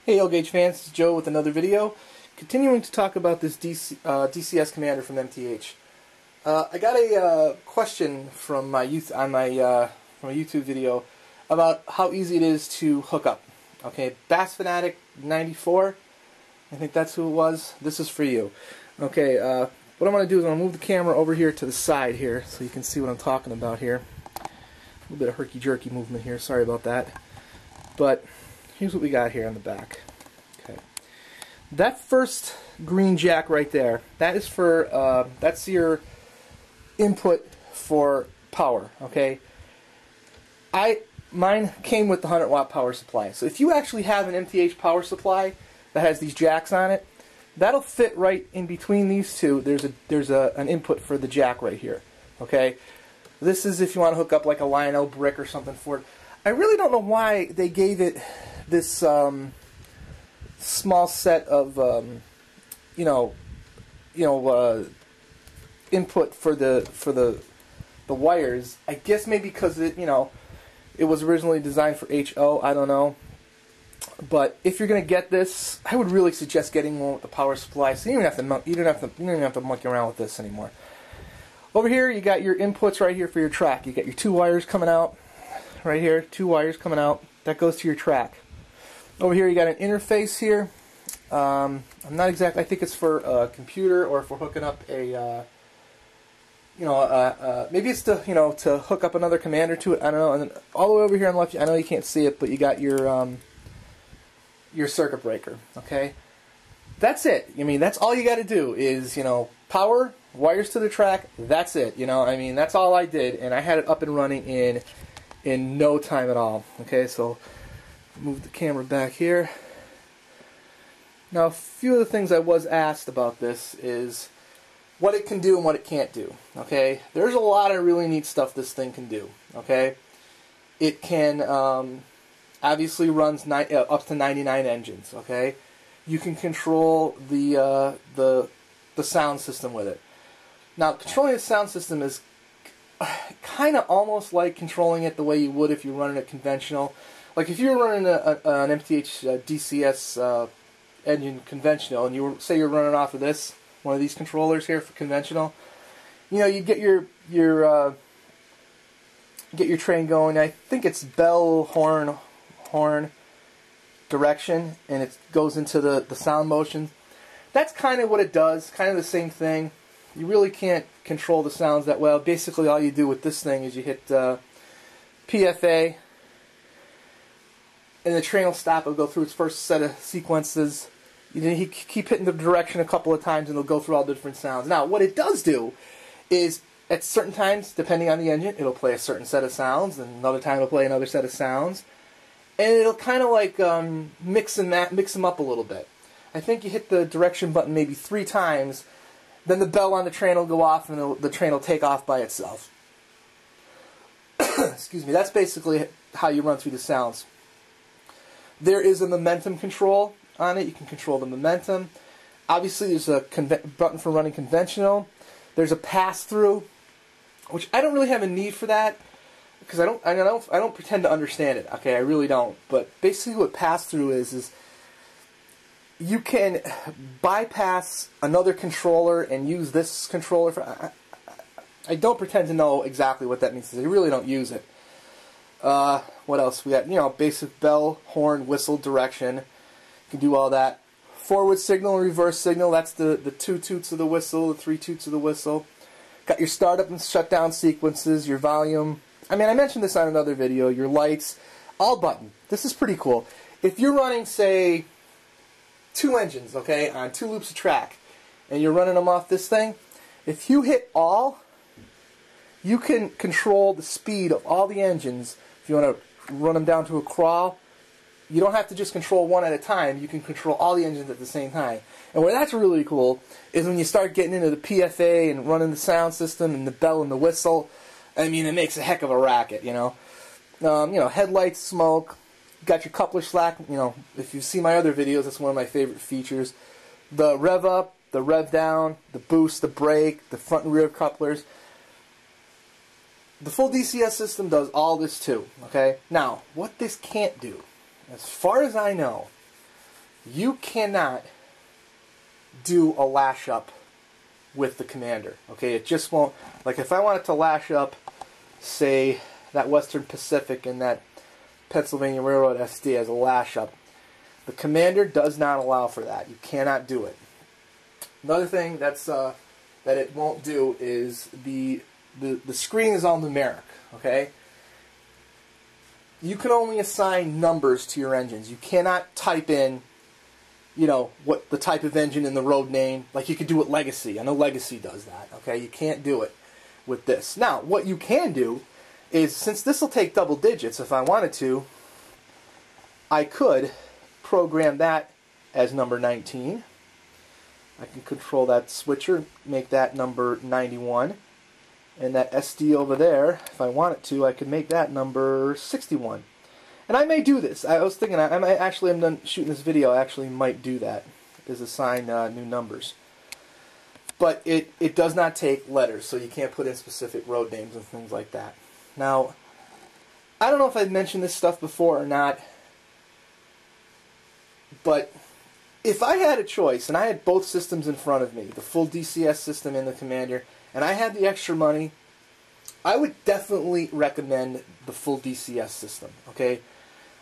Hey L-Gauge fans, this is Joe with another video. Continuing to talk about this DCS Commander from MTH. I got a question from my from a YouTube video about how easy it is to hook up. Okay, Bass Fanatic 94, I think that's who it was. This is for you. Okay, what I'm going to do is I'm going to move the camera over here to the side here so you can see what I'm talking about here. A little bit of herky-jerky movement here, sorry about that. But here's what we got here on the back. Okay, that first green jack right there, that is for that's your input for power. Okay, mine came with the 100-watt power supply. So if you actually have an MTH power supply that has these jacks on it, that'll fit right in between these two. There's an input for the jack right here. Okay, this is if you want to hook up like a Lionel brick or something for it. I really don't know why they gave it this small set of input for the wires. I guess maybe because it was originally designed for HO. I don't know. But if you're gonna get this, I would really suggest getting one with the power supply. So you don't even have to monkey around with this anymore. Over here, you got your inputs right here for your track. You got your two wires coming out. Right here, two wires coming out. That goes to your track. Over here, you got an interface here. I'm not exactly. I think it's for a computer or for hooking up a, maybe it's to to hook up another commander to it. I don't know. And then all the way over here on the left, I know you can't see it, but you got your circuit breaker. Okay, that's it. I mean, that's all you got to do is power, wires to the track. That's it. I mean, that's all I did, and I had it up and running in no time at all. Okay, so move the camera back here. Now, a few of the things I was asked about this is what it can do and what it can't do. Okay, there's a lot of really neat stuff this thing can do. Okay, it can obviously runs up to 99 engines. Okay, you can control the sound system with it. Now, controlling the sound system is kind of almost like controlling it the way you would if you're running it conventional. Like if you're running an MTH DCS engine conventional, and say you're running off of one of these controllers here for conventional, you get your train going. I think it's bell, horn direction, and it goes into the sound motion. That's kind of what it does. Kind of the same thing. You really can't control the sounds that well. Basically, all you do with this thing is you hit PFA, and the train will stop. It'll go through its first set of sequences. You keep hitting the direction a couple of times, and it'll go through all the different sounds. Now, what it does do is, at certain times, depending on the engine, it'll play a certain set of sounds, and another time it'll play another set of sounds, and it'll kind of like mix them up a little bit. I think you hit the direction button maybe 3 times. Then the bell on the train will go off, and the train will take off by itself. Excuse me. That's basically how you run through the sounds. There is a momentum control on it. You can control the momentum. Obviously, there's a button for running conventional. There's a pass-through, which I don't really have a need for that because I don't pretend to understand it. Okay, I really don't. But basically, what pass-through is you can bypass another controller and use this controller for. I don't pretend to know exactly what that means because I really don't use it. What else? We got basic bell, horn, whistle, direction. You can do all that. Forward signal and reverse signal. That's the 2 toots of the whistle, the 3 toots of the whistle. Got your startup and shutdown sequences, your volume. I mean, I mentioned this on another video. Your lights, all button. This is pretty cool. If you're running, say, 2 engines, okay, on 2 loops of track, and you're running them off this thing, if you hit all, you can control the speed of all the engines. If you want to run them down to a crawl, you don't have to just control one at a time. You can control all the engines at the same time. And where that's really cool is when you start getting into the PFA and running the sound system and the bell and the whistle. I mean, it makes a heck of a racket, headlights, smoke. Got your coupler slack. If you see my other videos, that's one of my favorite features. The rev up, the rev down, the boost, the brake, the front and rear couplers. The full DCS system does all this too. Okay. Now, what this can't do, as far as I know, you cannot do a lash up with the Commander. Okay, it just won't. Like if I wanted to lash up, say, that Western Pacific and that Pennsylvania Railroad SD as a lash up, the Commander does not allow for that. You cannot do it. Another thing that it won't do is the screen is all numeric. Okay, you can only assign numbers to your engines. You cannot type in, you know, what the type of engine in the road name, like you could do with Legacy. I know Legacy does that. Okay, you can't do it with this. Now, what you can do is, since this will take double digits, if I wanted to, I could program that as number 19. I can control that switcher, make that number 91. And that SD over there, if I wanted to, I could make that number 61. And I may do this. I was thinking, I might actually, I'm done shooting this video, I actually might do that, is assign new numbers. But it does not take letters, so you can't put in specific road names and things like that. Now, I don't know if I've mentioned this stuff before or not, but if I had a choice, and I had both systems in front of me, the full DCS system and the Commander, and I had the extra money, I would definitely recommend the full DCS system, okay?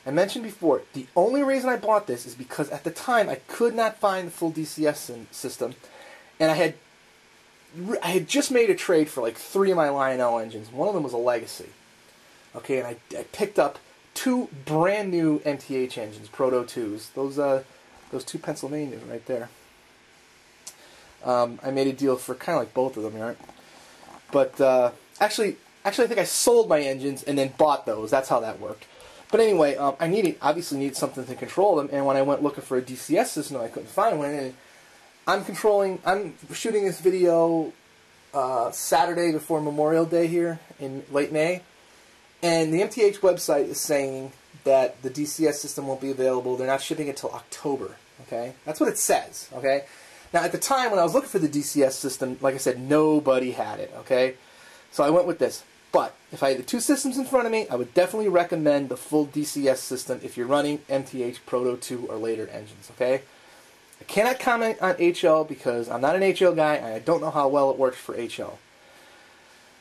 I mentioned before, the only reason I bought this is because at the time I could not find the full DCS system, and I had just made a trade for like 3 of my Lionel engines. One of them was a Legacy, okay, and I picked up 2 brand new MTH engines, Proto 2s, those 2 Pennsylvanias right there. I made a deal for kind of like both of them, right? But actually, I think I sold my engines and then bought those. That's how that worked. But anyway, I obviously needed something to control them, and when I went looking for a DCS system, I couldn't find one. And I'm shooting this video Saturday before Memorial Day here in late May, and the MTH website is saying that the DCS system won't be available. They're not shipping it till October. Okay, that's what it says. Okay, now at the time when I was looking for the DCS system, like I said, nobody had it. Okay, so I went with this. But if I had the 2 systems in front of me, I would definitely recommend the full DCS system if you're running MTH Proto 2 or later engines. Okay, I cannot comment on HL because I'm not an HL guy and I don't know how well it works for HL.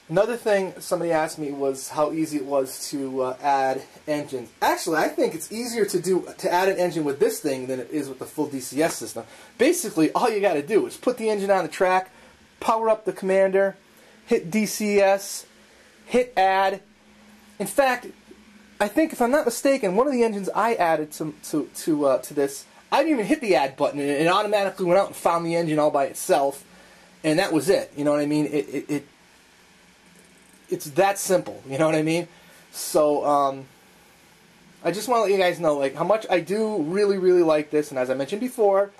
Another thing somebody asked me was how easy it was to add engines. Actually, I think it's easier to add an engine with this thing than it is with the full DCS system. Basically, all you got to do is put the engine on the track, power up the Commander, hit DCS, hit add. In fact, I think if I'm not mistaken, one of the engines I added to this, I didn't even hit the add button, and it automatically went out and found the engine all by itself, and that was it. You know what I mean? It's that simple, you know what I mean? So, I just want to let you guys know, like, how much I do really, really like this, and as I mentioned before,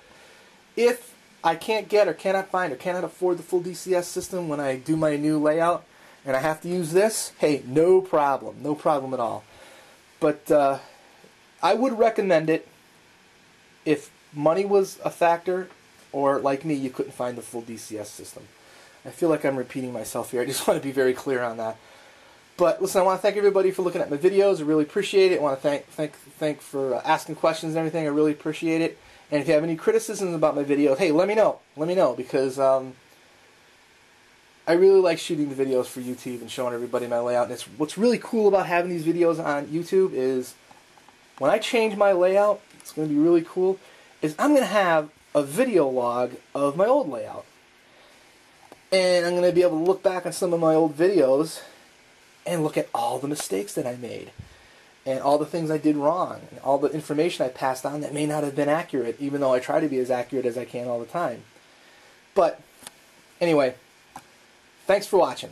if I can't get or cannot find or cannot afford the full DCS system when I do my new layout, and I have to use this, hey, no problem at all. But, I would recommend it if money was a factor, or, like me, you couldn't find the full DCS system. I feel like I'm repeating myself here. I just want to be very clear on that. But listen, I want to thank everybody for looking at my videos. I really appreciate it. I want to thank for asking questions and everything. I really appreciate it. And if you have any criticisms about my video, hey, let me know. Let me know, because I really like shooting the videos for YouTube and showing everybody my layout. And what's really cool about having these videos on YouTube is when I change my layout, it's going to be really cool, is I'm going to have a video log of my old layout. And I'm going to be able to look back on some of my old videos and look at all the mistakes that I made and all the things I did wrong and all the information I passed on that may not have been accurate, even though I try to be as accurate as I can all the time. But anyway, thanks for watching.